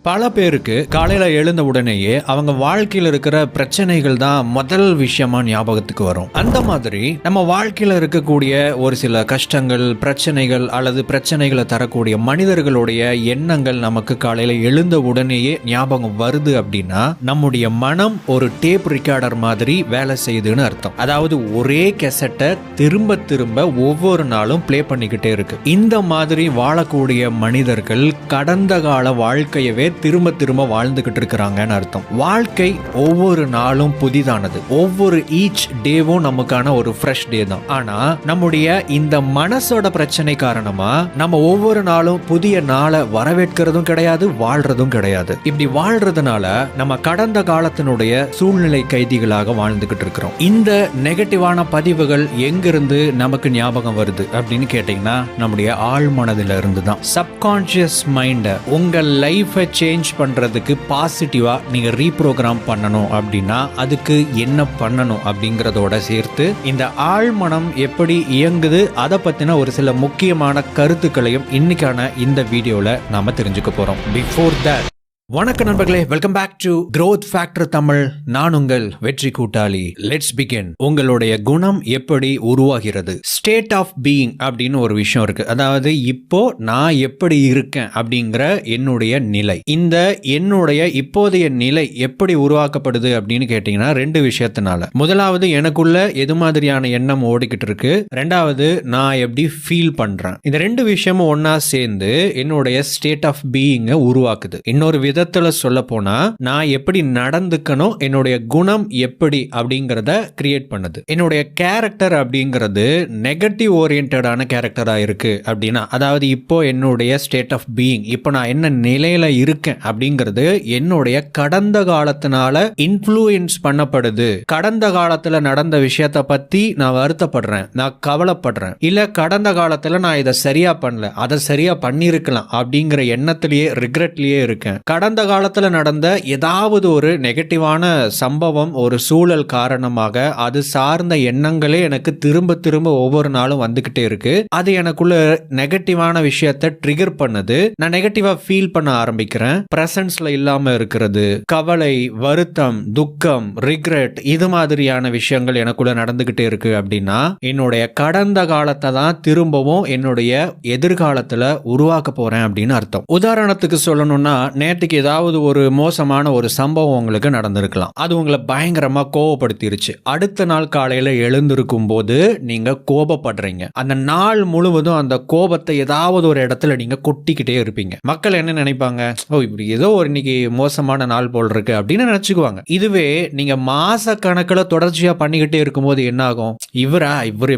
பல பேருக்கு காலையில எழுந்த உடனேயே அவங்க வாழ்க்கையில இருக்கிற பிரச்சனைகள் தான் முதல் விஷயமா ஞாபகத்துக்கு வரும். அந்த மாதிரி நம்ம வாழ்க்கையில இருக்கக்கூடிய ஒரு சில கஷ்டங்கள், பிரச்சனைகள் அல்லது பிரச்சனைகளை தரக்கூடிய மனிதர்களுடைய எண்ணங்கள் நமக்கு காலையில எழுந்த உடனேயே ஞாபகம் வருது அப்படின்னா நம்முடைய மனம் ஒரு டேப் ரெக்கார்டர் மாதிரி வேலை செய்யுதுன்னு அர்த்தம். அதாவது ஒரே கேசட்டை திரும்ப திரும்ப ஒவ்வொரு நாளும் பிளே பண்ணிக்கிட்டே இருக்கு. இந்த மாதிரி வாழக்கூடிய மனிதர்கள் கடந்த கால வாழ்க்கையவே திரும்ப திரும்ப வாழ்ந்துகிட்டு இருக்கிறாங்கன்னு அர்த்தம். வாழ்க்கை ஒவ்வொரு நாளும் புதிதானது. ஒவ்வொரு ஈச் டேவும் நமக்கான ஒரு ஃப்ரெஷ் டே தான். ஆனா நம்முடைய இந்த மனசோட பிரச்சனை காரணமா நம்ம ஒவ்வொரு நாளும் புதிய நாளை வரவேற்கிறதும் கிடையாது, வாழ்றதும் கிடையாது. இப்படி வாழ்றதுனால நம்ம கடந்த காலத்தினுடைய சூழ்நிலை கைதிகளாக வாழ்ந்துகிட்டு இருக்கிறோம். இந்த நெகட்டிவான பதிவுகள் எங்கிருந்து நமக்கு ஞாபகம் வருது அப்படின்னு கேட்டீங்கன்னா நம்முடைய ஆழ் மனதில இருந்து தான். சப்கான்சியஸ் மைண்ட உங்க லைஃபை சேஞ்ச் பண்றதுக்கு பாசிட்டிவா நீங்க ரீப்ரோகிராம் பண்ணணும் அப்படின்னா அதுக்கு என்ன பண்ணணும் அப்படிங்கறதோட சேர்த்து இந்த ஆழ்மனம் எப்படி இயங்குது அதை பத்தின ஒரு சில முக்கியமான கருத்துக்களையும் இன்னைக்கான இந்த வீடியோல நாம தெரிஞ்சுக்க போறோம். பிஃபோர் தட், வணக்க நண்பர்களே, welcome back to growth factor Tamil. நான் உங்கள் வெற்றி கூட்டாளி. Let's begin. உங்களுடைய குணம் எப்படி உருவாகிறது? ஸ்டேட் ஆஃப் பீயிங் அப்படின்னு ஒரு விஷயம் இருக்கு. அதாவது இப்போ நான் எப்படி இருக்கேன் அப்படிங்கிற என்னுடைய நிலை. இந்த என்னுடைய இப்போதைய நிலை எப்படி உருவாக்கப்படுது அப்படின்னு கேட்டீங்கன்னா ரெண்டு விஷயத்தினால. முதலாவது, எனக்குள்ள எது மாதிரியான எண்ணம் ஓடிக்கிட்டு இருக்கு. ரெண்டாவது, நான் எப்படி ஃபீல் பண்றேன். இந்த ரெண்டு விஷயமும் ஒன்னா சேர்ந்து என்னுடைய ஸ்டேட் ஆஃப் பீயிங் உருவாக்குது. இன்னொரு விதத்துல சொல்ல போனா நான் எப்படி நடந்துக்கணும், என்னுடைய குணம் எப்படி அப்படிங்கறத கிரியேட் பண்ணுது. என்னுடைய கேரக்டர் அப்படிங்கிறது நெகட்டிவ் ஓரியன்டான கேரக்டரா இருக்கு அப்படின்னா, அதாவது இப்போ என்னுடைய ஸ்டேட் ஆஃப் பீயிங், இப்போ நான் என்ன நிலையில இருக்கேன் அப்படிங்கிறது என்னுடைய கடந்த காலத்தினால இன்ஃப்ளூயன்ஸ் பண்ணப்படுது. கடந்த காலத்துல நடந்த விஷயத்தை பத்தி நான் வருத்தப்படுறேன், நான் கவலைப்படுறேன், இல்ல கடந்த காலத்துல நான் இதை சரியா பண்ணல, அதை சரியா பண்ணிருக்கலாம் அப்படிங்கிற எண்ணத்திலேயே ரிக்ரெட்லயே இருக்கேன். கடந்த காலத்துல நடந்த ஏதாவது ஒரு நெகட்டிவான சம்பவம், ஒரு சூழல் காரணமாக அது சார்ந்த எண்ணங்களே எனக்கு திரும்ப திரும்ப ஒவ்வொரு நாளும் வந்துகிட்டே இருக்கு. அது எனக்குள்ள நெகட்டிவான விஷயத்தை ட்ரிகர் பண்ணுது. நான் நெகட்டிவா ஃபீல் பண்ண ஆரம்பிக்கிறேன். பிரசன்ஸ்ல இல்லாம இருக்கிறது, கவலை, வருத்தம், துக்கம், ரிக்ரெட், இது மாதிரியான விஷயங்கள் எனக்குள்ள நடந்துகிட்டே இருக்கு அப்படின்னா என்னுடைய கடந்த காலத்தை தான் திரும்பவும் என்னுடைய எதிர்காலத்துல உருவாக்க போறேன் அப்படின்னு அர்த்தம். உதாரணத்துக்கு சொல்லணும்னா, நேற்றுக்கு ஏதாவது ஒரு மோசமான ஒரு சம்பவம் உங்களுக்கு நடந்திருக்கலாம். அது உங்களை பயங்கரமா கோபப்படுத்திருச்சு. அடுத்த நாள் காலையில எழுந்திருக்கும் போது நீங்க கோபப்படுறீங்க. அந்த நாள் முழுவதும் அந்த கோபத்தை ஏதாவது ஒரு இடத்துல நீங்க கொட்டிக்கிட்டே இருப்பீங்க. மக்கள் என்ன நினைப்பாங்க? ஓ, இப்படி ஏதோ ஒரு இன்னைக்கு மோசமான நாள் போல் இருக்கு அப்படின்னு நினைச்சுக்குவாங்க. இதுவே நீங்க மாச கணக்குல தொடர்ச்சியா பண்ணிக்கிட்டே இருக்கும்போது என்ன ஆகும்? இவர்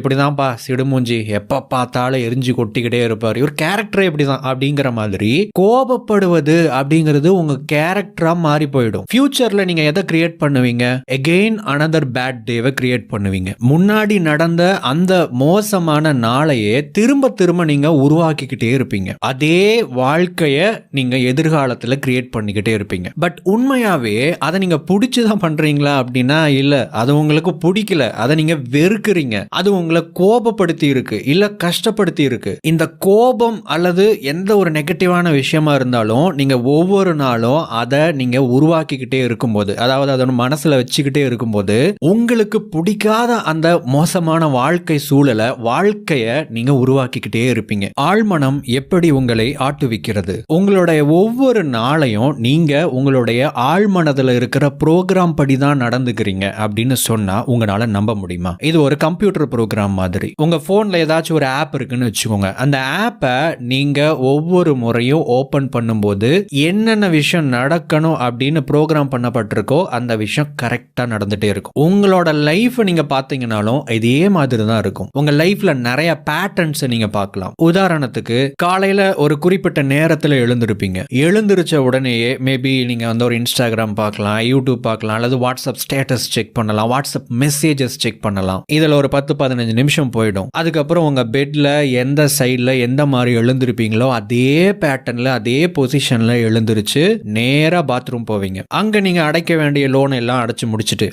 எப்படிதான்ப்பா சிடுமூஞ்சி, எப்ப பார்த்தாலும் எரிஞ்சு கொட்டிக்கிட்டே இருப்பார், இவர் கேரக்டரே இப்படிதான் அப்படிங்கிற மாதிரி கோபப்படுவது அப்படிங்கிறது உங்க கேரக்டரா மாறி போயிடும். ஃபியூச்சர்ல நீங்க எதை கிரியேட் பண்ணுவீங்க? அகைன் another bad டேவை கிரியேட் பண்ணுவீங்க. முன்னாடி நடந்த அந்த மோசமான நாளையே திரும்ப திரும்ப நீங்க உருவாக்கிக்கிட்டே இருப்பீங்க. அதே வாழ்க்கைய நீங்க எதிர்காலத்துல கிரியேட் பண்ணிக்கிட்டே இருப்பீங்க. பட் உண்மையாவே அதை நீங்க பிடிச்சுதான் பண்றீங்களா அப்படின்னா இல்ல, அது உங்களுக்கு பிடிக்கல, அதை நீங்க வெறுக்கிறீங்க, அது உங்களை கோபப்படுத்தி இருக்கு, இல்ல கஷ்டப்படுத்தி இருக்கு. இந்த கோபம் அல்லது எந்த ஒரு நெகட்டிவான விஷயமா இருந்தாலும் நீங்க ஒவ்வொரு நாளும் அதை நீங்க உருவாக்கிக்கிட்டே இருக்கும்போது, அதாவது அதை மனசுல வச்சுக்கிட்டே இருக்கும்போது உங்களுக்கு பிடிக்காத அந்த மோசமான வாழ்க்கை சூழலை, வாழ்க்கைய நீங்க உருவாக்கிக்கிட்டே இருப்பீங்க. ஆழ்மனம் எப்படி உங்களை ஆட்டுவிக்கிறது? உங்களுடைய ஒவ்வொரு நாளையும் நீங்க உங்களுடைய ஆழ்மனதுல இருக்கிற ப்ரோக்ராம் படி தான் நடந்துக்கிறீங்க அப்படின்னு சொன்னா உங்களால நம்ப முடியுமா? இது ஒரு கம்ப்யூட்டர் ப்ரோக்ராம் மாதிரி. உங்க போன்ல ஏதாச்சும் ஒரு ஆப் இருக்குன்னு வச்சுக்கோங்க. அந்த ஆப்பை நீங்க ஒவ்வொரு முறையும் ஓபன் பண்ணும்போது என்னென்ன விஷயம் நடக்கணும் அப்படின்னு ப்ரோக்ராம் பண்ணப்பட்டிருக்கோ அந்த விஷயம் கரெக்டா நடந்துட்டே இருக்கும். உங்களோட லைஃப் நீங்க பாத்தீங்கன்னாலும் இதே மாதிரி தான் இருக்கும். உங்க லைஃப்ல நிறைய பேட்டர்ன்ஸ் நீங்க பார்க்கலாம். உதாரணத்துக்கு, காலையில ஒரு குறிப்பிட்ட நேரத்துல எழுந்திருப்பீங்க. எழுந்திருச்ச உடனேயே மேபி நீங்க வந்து ஒரு இன்ஸ்டாகிராம் பார்க்கலாம், யூடியூப் பார்க்கலாம், அல்லது வாட்ஸ்அப் ஸ்டேட்டஸ் செக் பண்ணலாம், வாட்ஸ்அப் மெசேஜஸ் செக் பண்ணலாம். இதுல ஒரு 10-15 நிமிஷம் போயிடும். அதுக்கப்புறம் உங்க பெட்ல எந்த சைட்ல எந்த மாதிரி எழுந்திருப்பீங்களோ அதே பேட்டர்ன்ல அதே பொசிஷன்ல எழுந்திருச்சு முடிச்சு நேரா பாத்ரூம் போவீங்க. அங்க நீங்க அடைக்க வேண்டிய லோன் எல்லாம் அடைச்சு முடிச்சுட்டு,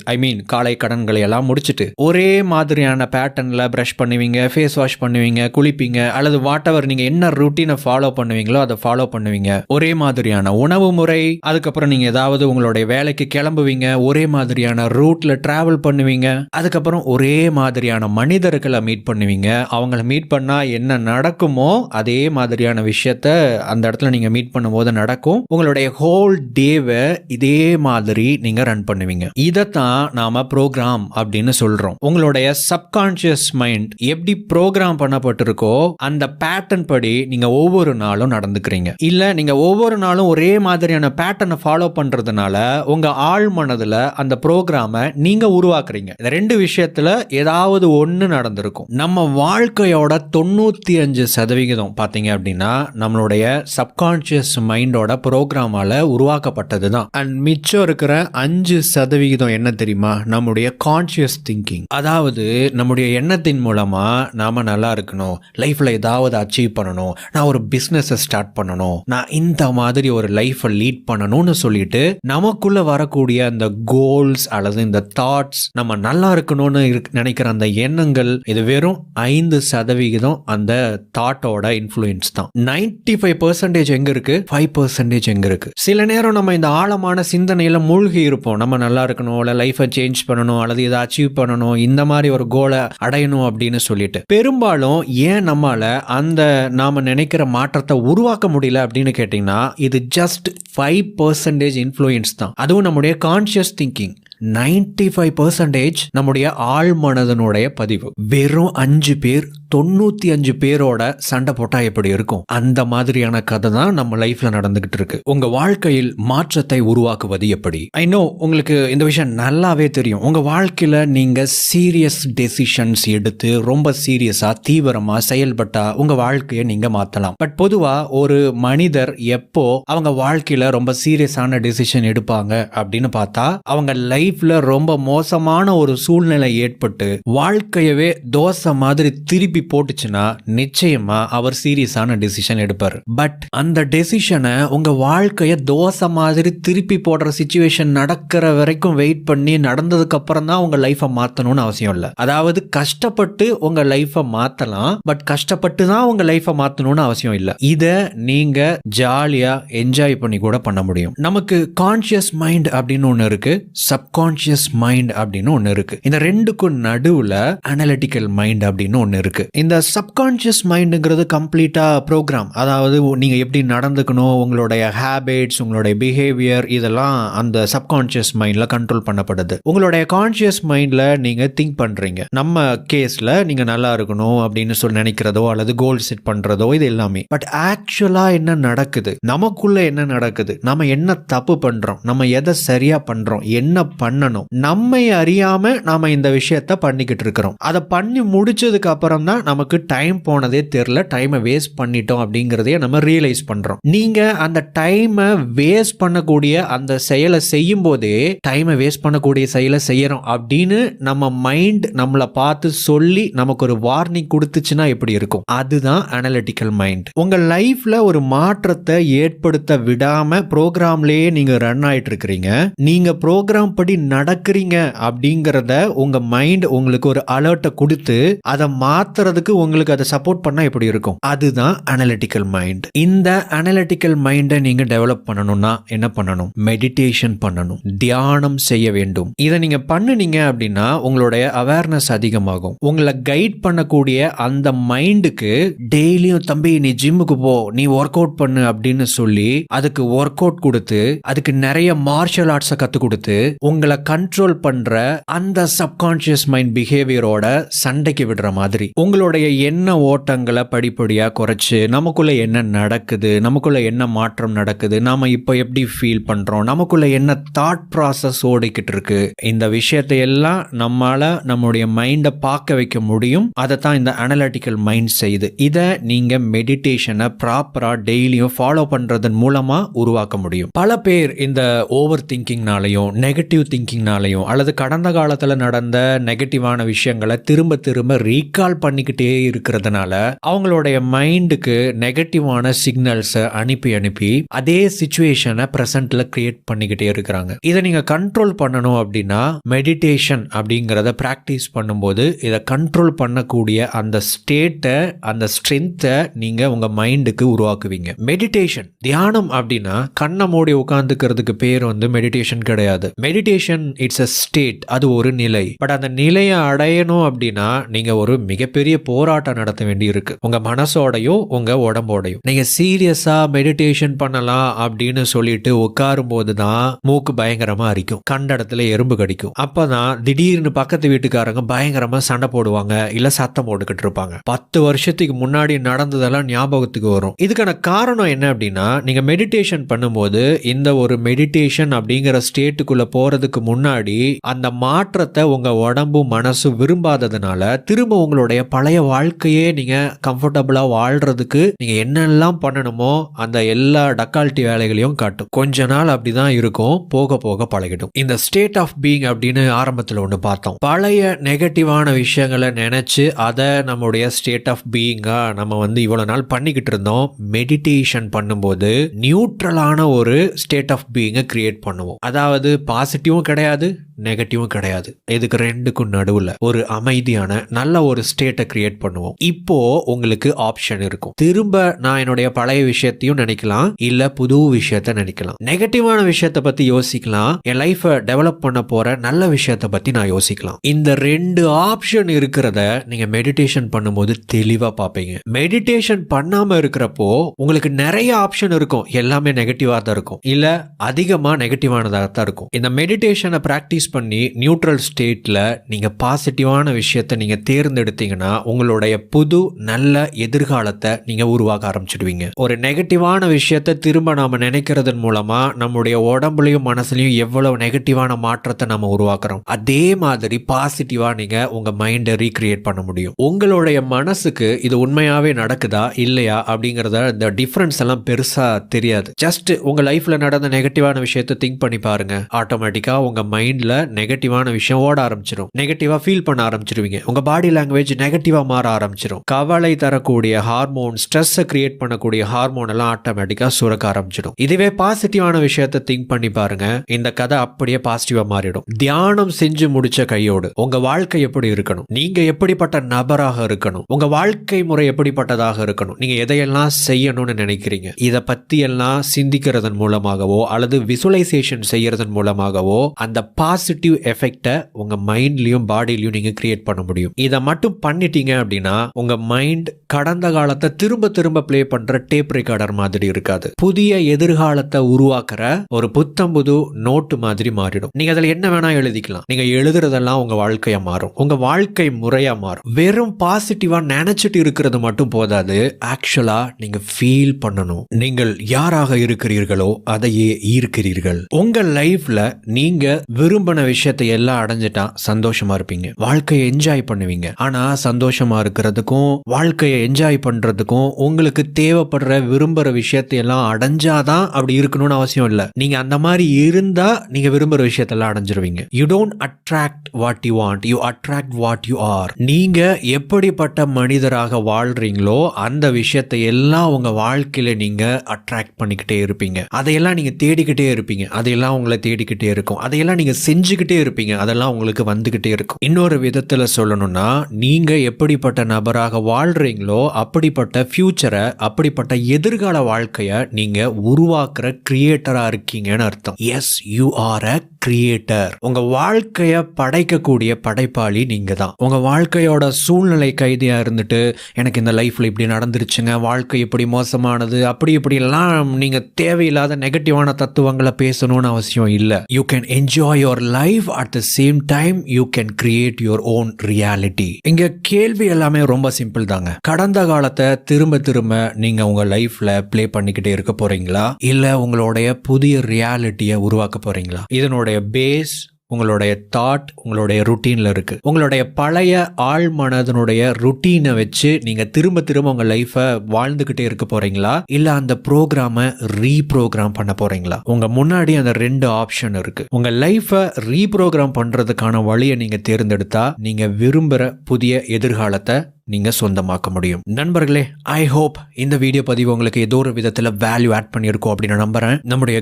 காலை கடன்களை எல்லாம் முடிச்சுட்டு ஒரே மாதிரியான பேட்டர்ன்ல பிரஷ் பண்ணுவீங்க, ஃபேஸ் வாஷ் பண்ணுவீங்க, குளிப்பீங்க, அல்லது வாட் எவர் நீங்க என்ன ரூட்டீனை ஃபாலோ பண்ணுவீங்களோ அதை ஃபாலோ பண்ணுவீங்க. ஒரே மாதிரியான உணவு முறை, அதுக்கப்புறம் நீங்க ஏதாவது உங்களுடைய வேலைக்கு கிளம்புவீங்க, ஒரே மாதிரியான ரூட்ல டிராவல் பண்ணுவீங்க, அதுக்கப்புறம் ஒரே மாதிரியான மனிதர்களை மீட் பண்ணுவீங்க. அவங்கள மீட் பண்ணா என்ன நடக்குமோ அதே மாதிரியான விஷயத்த அந்த இடத்துல நீங்க மீட் பண்ணும்போது நடக்கும். உங்களுடைய ஹோல் டேவை இதே மாதிரி நீங்க ரன் பண்ணுவீங்க. இதைத்தான் நாம ப்ரோக்ராம் அப்படின்னு சொல்றோம். உங்களுடைய சப்கான்ஷியஸ் மைண்ட் எப்படி ப்ரோக்ராம் பண்ணப்பட்டிருக்கோ அந்த பேட்டர்ன் படி நீங்க ஒவ்வொரு நாளும் நடந்துக்கிறீங்க. இல்ல நீங்க ஒவ்வொரு நாளும் ஒரே மாதிரியான பேட்டர்னை ஃபாலோ பண்றதுனால உங்க ஆழ் மனதுல அந்த ப்ரோக்ராமை நீங்க உருவாக்குறீங்க. இந்த ரெண்டு விஷயத்துல ஏதாவது ஒண்ணு நடந்திருக்கும். நம்ம வாழ்க்கையோட 95% பாத்தீங்க அப்படின்னா நம்மளுடைய சப்கான்ஷியஸ் மைண்டோட ப்ரோக்ராமால உருவாக்கப்பட்டது தான். அண்ட் மிச்சம் இருக்கிற 5% என்ன தெரியுமா? நம்முடைய கான்ஷியஸ் திங்கிங். அதாவது நம்முடைய எண்ணத்தின் மூலமா நாம நல்லா இருக்கணும், லைஃப்ல ஏதாவது அச்சீவ் பண்ணணும், நான் ஒரு பிசினஸ் ஸ்டார்ட் பண்ணணும், நான் இந்த மாதிரி ஒரு லைஃப் லீட் பண்ணணும்னு சொல்லிட்டு நமக்குள்ள வரக்கூடிய அந்த கோல்ஸ் அல்லது இந்த தாட்ஸ், நம்ம நல்லா இருக்கணும்னு நினைக்கிற அந்த எண்ணங்கள், இது வெறும் 5% அந்த தாட்டோட இன்ஃப்ளூயன்ஸ் தான். 95% எங்க இருக்கு? 5% எங்க இருக்கு? சில நேரம் நம்ம இந்த ஆழமான சிந்தனையில மூழ்கி இருப்போம். நம்ம நல்லா இருக்கணும், லைஃபை சேஞ்ச் பண்ணணும், அல்லது இதை அச்சீவ் பண்ணணும், இந்த மாதிரி ஒரு கோலை அடையணும் அப்படின்னு சொல்லிட்டு பெரும்பாலும் ஏன் நம்மால அந்த நாம நினைக்கிற மாற்றத்தை உருவாக்க முடியல அப்படின்னு கேட்டீங்கன்னா இது ஜஸ்ட் 5% இன்ஃப்ளூயன்ஸ் தான். அதுவும் நம்முடைய கான்ஷியஸ் திங்கிங். 95% நம்முடைய ஆழ்மனதனுடைய பதிவு. வெறும் 5 பேர் 95 பேரோட சண்டை போட்டா எப்படி இருக்கும்? அந்த மாதிரியான கதை தான் நம்ம லைஃப்ல நடந்துகிட்டு இருக்கு. உங்க வாழ்க்கையில் மாற்றத்தை உருவாக்குவது எப்படி? ஐ நோ உங்களுக்கு இந்த விஷயம் நல்லாவே தெரியும். உங்க வாழ்க்கையில நீங்க சீரியஸ் டெசிஷன்ஸ் எடுத்து ரொம்ப சீரியஸா தீவிரமா செயல்பட்டா உங்க வாழ்க்கையை நீங்க மாத்தலாம். பட் பொதுவா ஒரு மனிதர் எப்போ அவங்க வாழ்க்கையில ரொம்ப சீரியஸான டெசிஷன் எடுப்பாங்க அப்படின்னு பார்த்தா அவங்க லைஃப்ல ரொம்ப மோசமான ஒரு சூழ்நிலை ஏற்பட்டு வாழ்க்கையவே தோசை மாதிரி திருப்பி போட்டுச்சுன்னா நிச்சயமா அவர் சீரியஸான டெசிஷன் எடுப்பார். பட் அந்த டெசிஷனை உங்க வாழ்க்கைய தோசை மாதிரி திருப்பி போடுற சிச்சுவேஷன் நடக்கிற வரைக்கும் வெயிட் பண்ணி நடந்ததுக்கு அப்புறம் தான் உங்க லைஃபை மாத்தணும்னு அவசியம் இல்லை. அதாவது கஷ்டப்பட்டு உங்க லைஃபை மாத்தலாம், பட் கஷ்டப்பட்டு தான் உங்க லைஃபை மாத்தணும்னு அவசியம் இல்லை. இத நீங்க ஜாலியா என்ஜாய் பண்ணி கூட பண்ண முடியும். நமக்கு கான்ஷியஸ் மைண்ட் அப்படின்னு ஒண்ணு இருக்கு, சப்கான்ஷியஸ் மைண்ட் அப்படின்னு ஒண்ணு இருக்கு. இந்த ரெண்டுக்கும் நடுவுல அனலிட்டிக்கல் மைண்ட் அப்படின்னு ஒண்ணு இருக்கு. இந்த சப்கான்ஷியஸ் மைண்டுங்கிறது கம்ப்ளீட்டா ப்ரோக்ராம். அதாவது நீங்க எப்படி நடந்துக்கணும், உங்களுடைய ஹேபிட்ஸ், உங்களுடைய பிஹேவியர், இதெல்லாம் அந்த சப்கான்ஷியஸ் மைண்ட்ல கண்ட்ரோல் பண்ணப்படுது. உங்களுடைய கான்ஷியஸ் மைண்ட்ல நீங்க திங்க் பண்றீங்க. நம்ம கேஸ்ல நீங்க நல்லா இருக்கணும் அப்படின்னு சொல்லி நினைக்கிறதோ அல்லது கோல் செட் பண்றதோ இது எல்லாமே. பட் ஆக்சுவலா என்ன நடக்குது, நமக்குள்ள என்ன நடக்குது, நம்ம என்ன தப்பு பண்றோம், நம்ம எதை சரியா பண்றோம், என்ன பண்ணணும், நம்மை அறியாம நாம இந்த விஷயத்த பண்ணிக்கிட்டு இருக்கிறோம். அதை பண்ணி முடிச்சதுக்கு அப்புறம் தான் நமக்கு டைம் போனதே தெரியல, டைமை வேஸ்ட் பண்ணிட்டோம் அப்படிங்கறதே நம்ம ரியலைஸ் பண்றோம். நீங்க அந்த டைமை வேஸ்ட் பண்ணக்கூடிய அந்த செயலை செய்யும் போதே டைமை வேஸ்ட் பண்ணக்கூடிய செயலை செய்யறோம் அப்படின்னு நம்ம மைண்ட் நம்மளை பார்த்து சொல்லி நமக்கு ஒரு வார்னிங் கொடுத்துச்சுன்னா எப்படி இருக்கும்? அதுதான் அனலிட்டிக்கல் மைண்ட். உங்க லைஃப்ல ஒரு மாற்றத்தை ஏற்படுத்த விடாம ப்ரோக்ராம்லயே நீங்க ரன் ஆயிட்டு இருக்கிறீங்க. நீங்க ப்ரோக்ராம் படி நடக்கிறீங்க அப்படிங்கறத உங்க மைண்ட் உங்களுக்கு ஒரு அலர்ட்டை கொடுத்து அதை மாத்துறதுக்கு உங்களுக்கு அதை சப்போர்ட் பண்ணா எப்படி இருக்கும்? அதுதான் அனலிட்டிக்கல் மைண்ட். இந்த அனலிட்டிக்கல் மைண்டை நீங்க டெவலப் பண்ணணும்னா என்ன பண்ணணும்? மெடிடேஷன் பண்ணணும், தியானம் செய்ய வேண்டும். இதை நீங்க பண்ணுனீங்க அப்படின்னா உங்களுடைய அவேர்னஸ் அதிகமாகும். உங்களை கைட் பண்ணக்கூடிய அந்த மைண்டுக்கு டெய்லியும் தம்பி நீ ஜிம்முக்கு போ, நீ ஒர்க் அவுட் பண்ணு அப்படின்னு சொல்லி அதுக்கு ஒர்க் அவுட் கொடுத்து அதுக்கு நிறைய மார்ஷல் ஆர்ட்ஸை கத்து கொடுத்து உங்களை கண்ட்ரோல் பண்ற அந்த சப்கான்ஷியஸ் மைண்ட் பிஹேவியரோட சண்டைக்கு விடுற மாதிரி உங்களுடைய எண்ண ஓட்டங்களை படிப்படியா குறைச்சு நமக்குள்ள என்ன நடக்குது, நமக்குள்ள என்ன மாற்றம் நடக்குது, நாம இப்ப எப்படி ஃபீல் பண்றோம், நமக்குள்ள என்ன தாட் ப்ராசஸ் ஓடிக்கிட்டு இருக்கு, இந்த விஷயத்தை எல்லாம் நம்மால நம்முடைய மைண்டை பார்க்க வைக்க முடியும். அதைத்தான் இந்த அனலிட்டிக்கல் மைண்ட் செய்யுது. இதை நீங்க மெடிடேஷனை ப்ராப்பரா டெய்லியும் ஃபாலோ பண்றதன் மூலமா உருவாக்க முடியும். பல பேர் இந்த ஓவர் திங்கிங்னாலையும் நெகட்டிவ் திங்கிங்னாலையும் அல்லது கடந்த காலத்துல நடந்த நெகட்டிவான விஷயங்களை திரும்ப திரும்ப ரீகால் பண்ணிக்கிட்டே இருக்கிறதுனால அவங்களுடைய மைண்டுக்கு நெகட்டிவான சிக்னல்ஸை அனுப்பி அனுப்பி அதே சிச்சுவேஷனை பிரசன்ட்ல கிரியேட் பண்ணிக்கிட்டே இருக்கிறாங்க. இதை நீங்க கண்ட்ரோல் பண்ணணும் அப்படின்னா மெடிடேஷன் அப்படிங்கிறத பிராக்டிஸ் பண்ணும்போது இதை கண்ட்ரோல் பண்ணக்கூடிய அந்த ஸ்டேட்டை, அந்த ஸ்ட்ரென்த்தை நீங்க உங்க மைண்டுக்கு உருவாக்குவீங்க. மெடிடேஷன், தியானம் அப்படின்னா கண்ணை மூடி உட்கார்ந்துக்கிறதுக்கு பேர் மெடிடேஷன் கிடையாது. மெடிடேஷன் இட்ஸ் a ஸ்டேட், அது ஒரு நிலை. பட் அந்த நிலையை அடையணும் அப்படின்னா நீங்க ஒரு மிகப்பெரிய போராட்டம் நடத்த வேண்டி இருக்கு, உங்க மனசோடையும் உங்க உடம்போடையும். நீங்க சீரியஸா மெடிடேஷன் பண்ணலாம் அப்படின்னு சொல்லிட்டு உட்காரும் போதுதான் மூக்கு பயங்கரமா அரிக்கும், கண்ட இடத்துல எறும்பு கடிக்கும். அப்பதான் திடீர்னு பக்கத்து வீட்டுக்காரங்க பயங்கரமா சண்டை போடுவாங்க, இல்ல சத்தம் போட்டுக்கிட்டு இருப்பாங்க. 10 வருஷத்துக்கு முன்னாடி நடந்ததெல்லாம் ஞாபகத்துக்கு வரும். இதுக்கான காரணம் என்ன அப்படின்னா, நீங்க மெடிடேஷன் பண்ணும்போது இந்த ஒரு மெடிடேஷன் அப்படிங்கிற ஸ்டேட்டுக்குள்ள போறதுக்கு முன்னாடி அந்த மாற்றத்தை உங்க உடம்பும் மனசும் விரும்பாததுனால திரும்ப உங்களுடைய பழைய வாழ்க்கையே நீங்க கம்ஃபர்டபுளா வாழ்றதுக்கு நீங்க என்னெல்லாம் பண்ணணுமோ அந்த எல்லா டக்கால்ட்டி வேலைகளையும் காட்டும். கொஞ்ச நாள் அப்படிதான் இருக்கும், போக போக பழகிடும். இந்த ஸ்டேட் ஆஃப் பீயிங் அப்படின்னு ஆரம்பத்தில் ஒன்று பார்த்தோம். பழைய நெகட்டிவான விஷயங்களை நினைச்சு அதை நம்முடைய ஸ்டேட் ஆஃப் பீயிங்கா நம்ம இவ்வளவு நாள் பண்ணிக்கிட்டு இருந்தோம். மெடிடேஷன் பண்ணும்போது நியூட்ரலான ஒரு ஸ்டேட் ஆஃப் பீயிங்கை கிரியேட் பண்ணுவோம். அதாவது பாசிட்டிவும் கிடையாது, நெகட்டிவும் கிடையாது, இதுக்கு ரெண்டுக்கும் நடுவுல ஒரு அமைதியான நல்ல ஒரு ஸ்டேட்டை கிரியேட் பண்ணுவோம். இப்போ உங்களுக்கு ஆப்ஷன் இருக்கும். திரும்ப நான் என்னுடைய பழைய விஷயத்தையும் நினைக்கலாம், இல்ல புது விஷயத்தை நினைக்கலாம். நெகட்டிவான விஷயத்தை பத்தி யோசிக்கலாம், என் லைஃபை டெவலப் பண்ண போற நல்ல விஷயத்தை பத்தி நான் யோசிக்கலாம். இந்த ரெண்டு ஆப்ஷன் இருக்கிறத நீங்க மெடிடேஷன் பண்ணும்போது தெளிவா பார்ப்பீங்க. மெடிடேஷன் பண்ணாம இருக்கிறப்போ உங்களுக்கு நிறைய ஆப்ஷன் இருக்கும், எல்லாமே நெகட்டிவா தான் இருக்கும், இல்ல அதிகமா நெகட்டிவானதாக தான் இருக்கும். இந்த மெடிடேஷனை பிராக்டிஸ் பண்ணி நியூட்ரல் ஸ்டேட்ல நீங்க பாசிட்டிவான விஷயத்தை நீங்க தேர்ந்தெடுத்தீங்கன்னா உங்களுடைய புது நல்ல எதிர்காலத்தை நீங்க உருவாக்க ஆரம்பிச்சிடுவீங்க. ஒரு நெகட்டிவான விஷயத்தை திரும்ப நாம நினைக்கிறதன் மூலமா நம்முடைய உடம்புலையும் மனசுலையும் எவ்வளவு நெகட்டிவான மாற்றத்தை நம்ம உருவாக்குறோம், அதே மாதிரி பாசிட்டிவா நீங்க உங்க மைண்டை ரீக்ரியேட் பண்ண முடியும். உங்களுடைய மனசுக்கு இது உண்மையாவே நடக்குதா இல்லையா அப்படிங்கறத இந்த டிஃபரன்ஸ் எல்லாம் பெருசா தெரியாது. ஜஸ்ட் உங்க லைஃப்ல நடந்த நெகட்டிவான விஷயத்தை திங்க் பண்ணி பாருங்க, ஆட்டோமேட்டிக்கா உங்க மைண்ட்ல நெகட்டிவான விஷயம் ஓட ஆரம்பிச்சிடும், நெகட்டிவா ஃபீல் பண்ண ஆரம்பிச்சிருவீங்க, உங்க பாடி லாங்குவேஜ் நெகட்டிவா மாற ஆரம்பிச்சிடும். கவலை தரக்கூடிய ஹார்மோன், ஸ்ட்ரெஸ் கிரியேட் பண்ணக்கூடிய ஹார்மோன் எல்லாம் ஆட்டோமேட்டிக்கா சுரக்க ஆரம்பிச்சிடும். இதுவே பாசிட்டிவான விஷயத்தை திங்க் பண்ணி பாருங்க, இந்த கதை அப்படியே பாசிட்டிவா மாறிடும். தியானம் செஞ்சு முடிச்ச கையோடு உங்க வாழ்க்கை எப்படி இருக்கணும், நீங்க எப்படிப்பட்ட நபராக இருக்கணும், உங்க வாழ்க்கை முறை எப்படிப்பட்டதாக இருக்கணும், நீங்க எதையெல்லாம் செய்யணும்னு நினைக்கிறீங்க, இதை பத்தி எல்லாம் சிந்திக்கிறதன் மூலமாகவோ அல்லது விசுவலைசேஷன் செய்யறதன் மூலமாகவோ அந்த பாசிட்டிவ் எஃபெக்டை உங்க மைண்ட்லயும் பாடியிலயும் நீங்க கிரியேட் பண்ண முடியும். இதை மட்டும் பண்ணிட்டீங்க அப்படின்னா உங்க மைண்ட் கடந்த காலத்தை திரும்ப திரும்ப பிளே பண்ற டேப் ரெக்கார்டர் மாதிரி இருக்காது, புதிய எதிர்காலத்தை உருவாக்குற ஒரு புத்தம் புது நோட்டு மாதிரி மாறிடும். நீங்க அதுல என்ன வேணா எழுதிக்கலாம், நீங்க எழுதுறதெல்லாம் உங்க வாழ்க்கையா மாறும், உங்க வாழ்க்கை முறையா மாறும். வெறும் பாசிட்டிவா நினைச்சிட்டு இருக்கிறது மட்டும் போதாது, ஆக்சுவலா நீங்க ஃபீல் பண்ணணும். நீங்கள் யாராக இருக்கிறீர்களோ அதையே ஈர்க்கிறீர்கள். உங்க லைஃப்ல நீங்க விரும்பின விஷயத்தை எல்லாம் அடைஞ்சிட்டா சந்தோஷமா இருப்பீங்க, வாழ்க்கையை என்ஜாய் பண்ணுவீங்க. ஆனா சந்தோஷமா இருக்கிறதுக்கும் வாழ்க்கையை என்ஜாய் பண்றதுக்கும் உங்களுக்கு தேவைப்படுற விரும்புற விஷயத்தை எல்லாம் அடைஞ்சாதான் அப்படி இருக்கணும்னு அவசியம் இல்ல. நீங்க அந்த மாதிரி இருந்தா நீங்க விரும்புற விஷயத்தெல்லாம் அடைஞ்சிருவீங்க. You don't attract what you want, you attract what you are. நீங்க எப்படிப்பட்ட மனிதராக வாழ்றீங்களோ அந்த விஷயத்தை எல்லாம் உங்க வாழ்க்கையில நீங்க அட்ராக்ட் பண்ணிக்கிட்டே இருப்பீங்க, அதையெல்லாம் நீங்க தேடிக்கிட்டே இருப்பீங்க, அதையெல்லாம் உங்களை தேடிக்கிட்டே இருக்கும், அதையெல்லாம் நீங்க செஞ்சுக்கிட்டே இருப்பீங்க, அதெல்லாம் உங்களுக்கு வந்துகிட்டே இருக்கும். இன்னொரு விதத்துல சொல்லணும்னா, நீங்க எப்படிப்பட்ட நபராக வாழ்றீங்களோ அப்படிப்பட்ட ஃபியூச்சரை, அப்படிப்பட்ட எதிர்கால வாழ்க்கைய நீங்க உருவாக்குற கிரியேட்டரா இருக்கீங்கன்னு அர்த்தம். Yes, you are a creator. உங்க வாழ்க்கைய படைக்கக்கூடிய படைப்பாளி நீங்க தான். உங்க வாழ்க்கையோட சூழ்நிலை கைதியா இருந்துட்டு எனக்கு இந்த லைஃப்ல இப்படி நடந்துருச்சுங்க, வாழ்க்கை இப்படி மோசமானது, அப்படி இப்படி எல்லாம் நீங்க தேவையில்லாத நெகட்டிவான தத்துவங்களை பேசணும்னு அவசியம் இல்ல. You can enjoy your life, at the same time you can create your own reality. இங்க கேள்வி எல்லாமே ரொம்ப சிம்பிள் தாங்க. கடந்த காலத்தை திரும்ப திரும்ப நீங்க உங்க லைஃப்ல பிளே பண்ணிக்கிட்டே இருக்க போறீங்களா, இல்ல உங்களுடைய புதிய ரியாலிட்டியை உருவாக்க போறீங்களா? இதனுடைய பேஸ் உங்களுடைய தாட் உங்களுடைய ருட்டீன்ல இருக்கு. உங்களுடைய பழைய ஆழ் மனதனுடைய ருட்டீனை வச்சு நீங்க திரும்ப திரும்ப உங்க லைஃபை வாழ்ந்துகிட்டே இருக்க போறீங்களா, இல்ல அந்த ப்ரோக்ராமை ரீப்ரோக்ராம் பண்ண போறீங்களா? உங்க முன்னாடி அந்த 2 ஆப்ஷன் இருக்கு. உங்க லைஃபை ரீப்ரோக்ராம் பண்றதுக்கான வழியை நீங்க தேர்ந்தெடுத்தா நீங்க விரும்புற புதிய எதிர்காலத்தை நீங்க சொந்தமாக்க முடியும். நண்பர்களே, ஐ ஹோப் இந்த வீடியோ பதிவு உங்களுக்கு ஏதோ ஒரு விதத்துல வேல்யூ ஆட் பண்ணியிருக்கோம் அப்படின்னு நம்புறேன். நம்முடைய